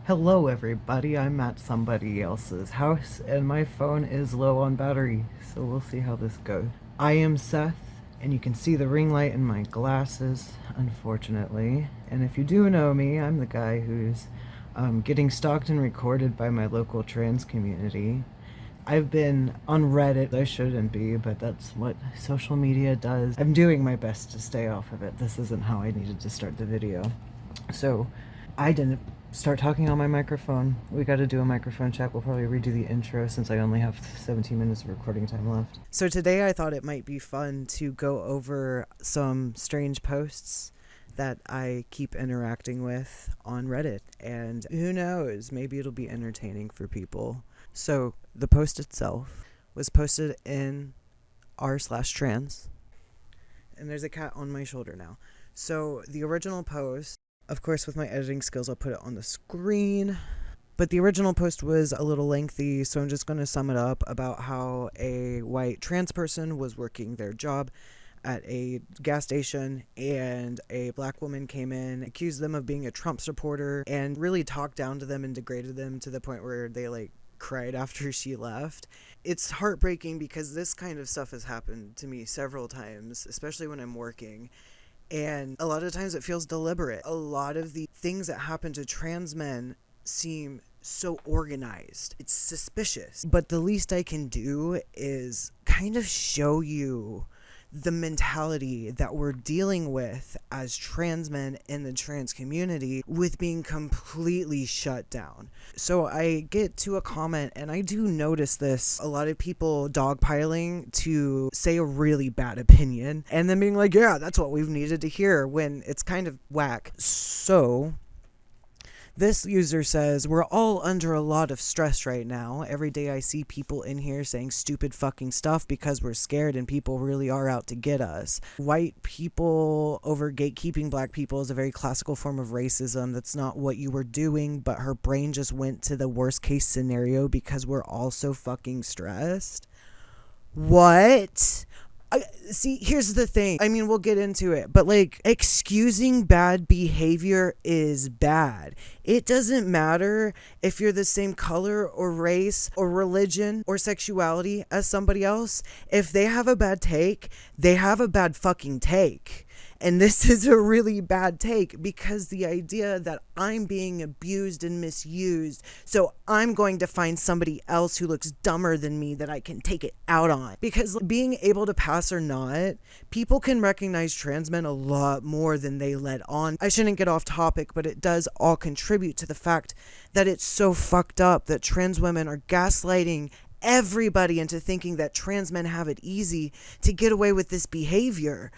Hello everybody, I'm at somebody else's house and my phone is low on battery, so we'll see how this goes. I am Seth, and you can see the ring light in my glasses, unfortunately. And if you do know me, I'm the guy who's getting stalked and recorded by my local trans community. I've been on Reddit. I shouldn't be, but that's what social media does. I'm doing my best to stay off of it. This isn't how I needed to start the video. So I didn't start talking on my microphone. We got to do a microphone check. We'll probably redo the intro since I only have 17 minutes of recording time left. So today I thought it might be fun to go over some strange posts that I keep interacting with on Reddit. And who knows, maybe it'll be entertaining for people. So the post itself was posted in r/trans. And there's a cat on my shoulder now. So the original post, of course, with my editing skills, I'll put it on the screen. But the original post was a little lengthy, so I'm just going to sum it up about how a white trans person was working their job at a gas station, and a black woman came in, accused them of being a Trump supporter, and really talked down to them and degraded them to the point where they cried after she left. It's heartbreaking because this kind of stuff has happened to me several times, especially when I'm working. And a lot of times it feels deliberate. A lot of the things that happen to trans men seem so organized. It's suspicious. But the least I can do is kind of show you the mentality that we're dealing with as trans men in the trans community with being completely shut down. So I get to a comment, and I do notice this, a lot of people dogpiling to say a really bad opinion and then being like, yeah, that's what we've needed to hear, when it's kind of whack. So this user says, we're all under a lot of stress right now. Every day I see people in here saying stupid fucking stuff because we're scared and people really are out to get us. White people over gatekeeping black people is a very classical form of racism. That's not what you were doing, but her brain just went to the worst case scenario because we're all so fucking stressed. What? See, here's the thing. I mean, we'll get into it, but excusing bad behavior is bad. It doesn't matter if you're the same color or race or religion or sexuality as somebody else. If they have a bad take, they have a bad fucking take. And this is a really bad take, because the idea that I'm being abused and misused, so I'm going to find somebody else who looks dumber than me that I can take it out on. Because being able to pass or not, people can recognize trans men a lot more than they let on. I shouldn't get off topic, but it does all contribute to the fact that it's so fucked up that trans women are gaslighting everybody into thinking that trans men have it easy to get away with this behavior.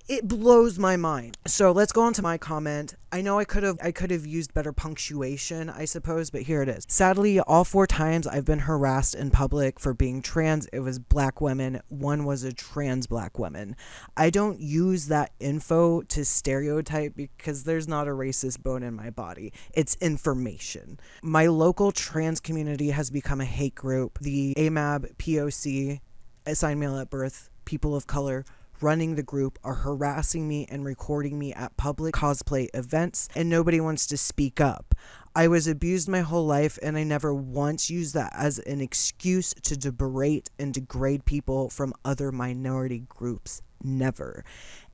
It blows my mind. So let's go on to my comment. I know I could have used better punctuation, I suppose, but here it is. Sadly, all 4 times I've been harassed in public for being trans, it was black women. One was a trans black woman. I don't use that info to stereotype because there's not a racist bone in my body. It's information. My local trans community has become a hate group. The AGAB, POC, assigned male at birth, people of color, running the group are harassing me and recording me at public cosplay events, and nobody wants to speak up. I was abused my whole life, and I never once used that as an excuse to berate and degrade people from other minority groups. Never.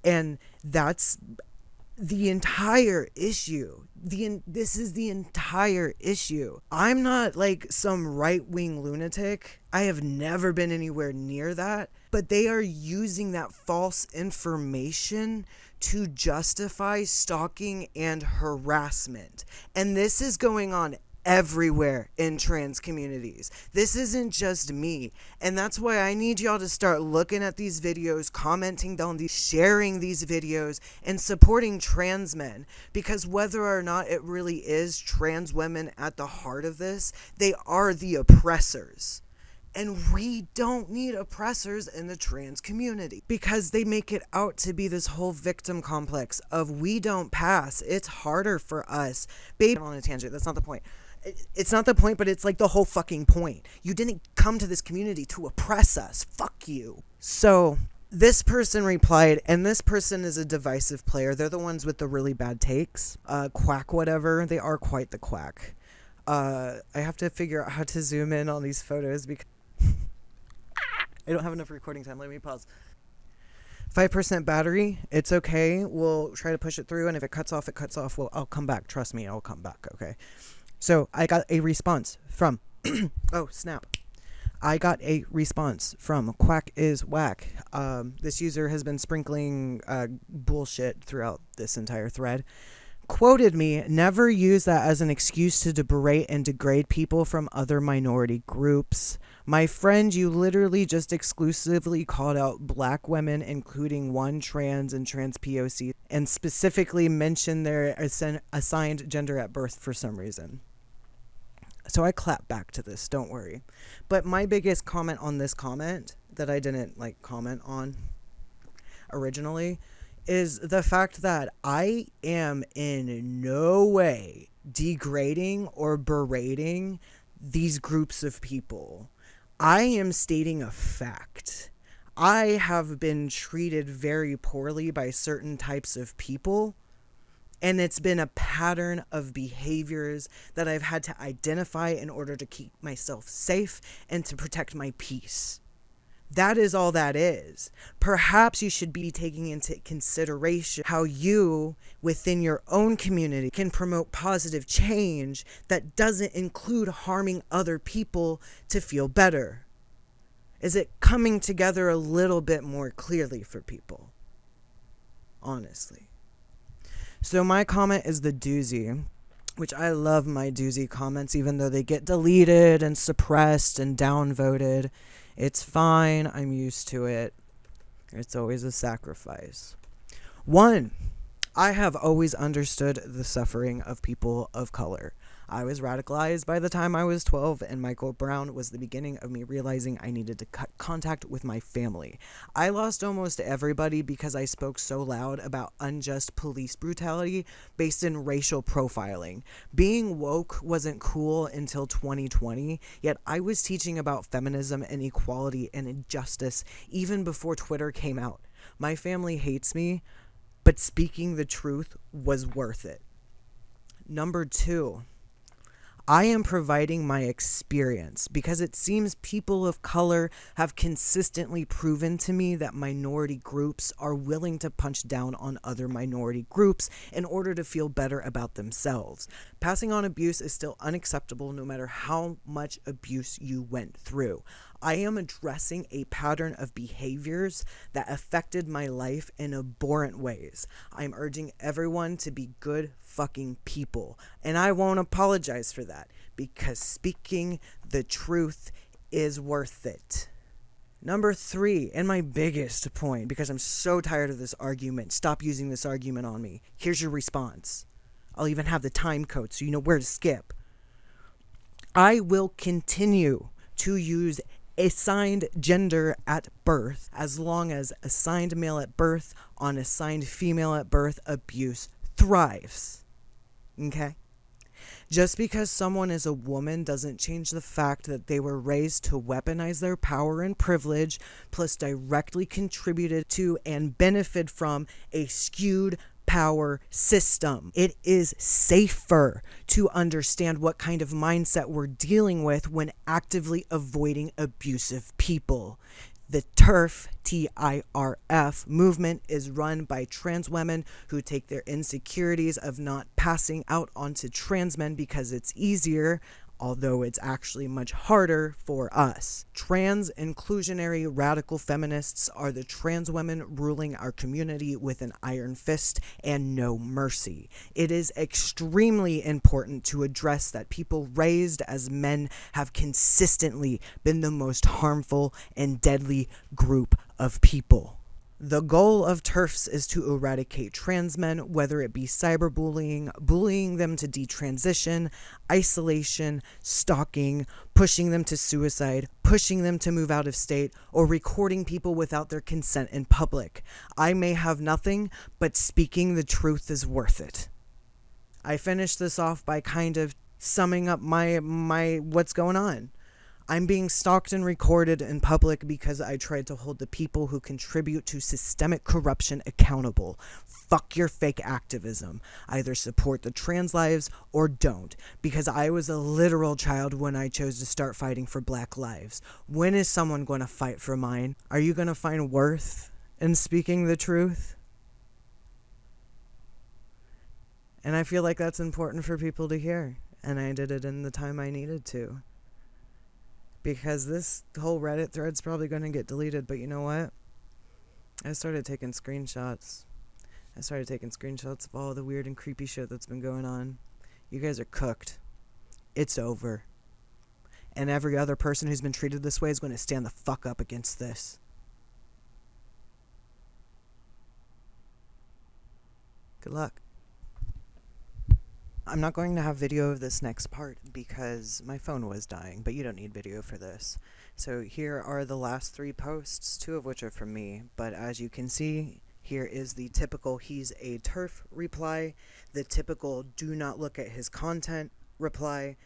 And that's the entire issue. This is the entire issue. I'm not like some right-wing lunatic. I have never been anywhere near that. But they are using that false information to justify stalking and harassment. And this is going on everywhere in trans communities. This isn't just me. And that's why I need y'all to start looking at these videos, commenting down these, sharing these videos, and supporting trans men. Because whether or not it really is trans women at the heart of this, they are the oppressors. And we don't need oppressors in the trans community, because they make it out to be this whole victim complex of we don't pass. It's harder for us. Babe, I'm on a tangent. That's not the point. It's not the point, but it's like the whole fucking point. You didn't come to this community to oppress us. Fuck you. So This person replied, and this person is a divisive player. They're the ones with the really bad takes. Quack whatever. They are quite the quack. I have to figure out how to zoom in on these photos because I don't have enough recording time. Let me pause. 5% battery. It's okay. We'll try to push it through, and if it cuts off, it cuts off. Well, I'll come back. Trust me, I'll come back. Okay. So I got a response from oh snap. I got a response from Quack is Whack. This user has been sprinkling bullshit throughout this entire thread. Quoted me, never use that as an excuse to berate and degrade people from other minority groups. My friend, you literally just exclusively called out black women, including one trans and trans POC, and specifically mentioned their assigned gender at birth for some reason. So I clap back to this, don't worry. But my biggest comment on this comment that I didn't comment on originally is the fact that I am in no way degrading or berating these groups of people. I am stating a fact. I have been treated very poorly by certain types of people. And it's been a pattern of behaviors that I've had to identify in order to keep myself safe and to protect my peace. That is all that is. Perhaps you should be taking into consideration how you, within your own community, can promote positive change that doesn't include harming other people to feel better. Is it coming together a little bit more clearly for people? Honestly. So my comment is the doozy, which I love my doozy comments, even though they get deleted and suppressed and downvoted. It's fine. I'm used to it. It's always a sacrifice. 1, I have always understood the suffering of people of color. I was radicalized by the time I was 12, and Michael Brown was the beginning of me realizing I needed to cut contact with my family. I lost almost everybody because I spoke so loud about unjust police brutality based in racial profiling. Being woke wasn't cool until 2020, yet I was teaching about feminism and equality and injustice even before Twitter came out. My family hates me, but speaking the truth was worth it. Number 2, I am providing my experience because it seems people of color have consistently proven to me that minority groups are willing to punch down on other minority groups in order to feel better about themselves. Passing on abuse is still unacceptable no matter how much abuse you went through. I am addressing a pattern of behaviors that affected my life in abhorrent ways. I'm urging everyone to be good fucking people, and I won't apologize for that because speaking the truth is worth it. Number 3, and my biggest point, because I'm so tired of this argument, stop using this argument on me. Here's your response. I'll even have the time code so you know where to skip. I will continue to use assigned gender at birth as long as assigned male at birth on assigned female at birth abuse thrives. Okay? Just because someone is a woman doesn't change the fact that they were raised to weaponize their power and privilege, plus directly contributed to and benefit from a skewed power system. It is safer to understand what kind of mindset we're dealing with when actively avoiding abusive people. The TERF, TIRF movement is run by trans women who take their insecurities of not passing out onto trans men because it's easier, although it's actually much harder for us. Trans inclusionary radical feminists are the trans women ruling our community with an iron fist and no mercy. It is extremely important to address that people raised as men have consistently been the most harmful and deadly group of people. The goal of TERFs is to eradicate trans men, whether it be cyberbullying, bullying them to detransition, isolation, stalking, pushing them to suicide, pushing them to move out of state, or recording people without their consent in public. I may have nothing, but speaking the truth is worth it. I finished this off by kind of summing up my what's going on. I'm being stalked and recorded in public because I tried to hold the people who contribute to systemic corruption accountable. Fuck your fake activism. Either support the trans lives or don't. Because I was a literal child when I chose to start fighting for black lives. When is someone going to fight for mine? Are you going to find worth in speaking the truth? And I feel like that's important for people to hear. And I did it in the time I needed to. Because this whole Reddit thread's probably going to get deleted. But you know what? I started taking screenshots. Of all the weird and creepy shit that's been going on. You guys are cooked. It's over. And every other person who's been treated this way is going to stand the fuck up against this. Good luck. I'm not going to have video of this next part because my phone was dying, but you don't need video for this. So here are the last 3 posts, 2 of which are from me. But as you can see, here is the typical "he's a TERF" reply, the typical "do not look at his content" reply,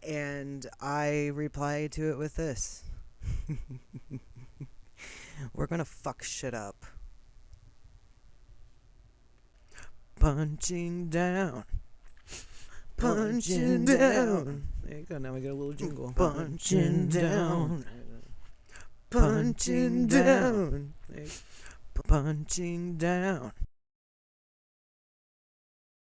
and I reply to it with this. We're gonna fuck shit up. Punching down. Punching down. There you go, now we got a little jingle. Punching down. Punching down. Punching down.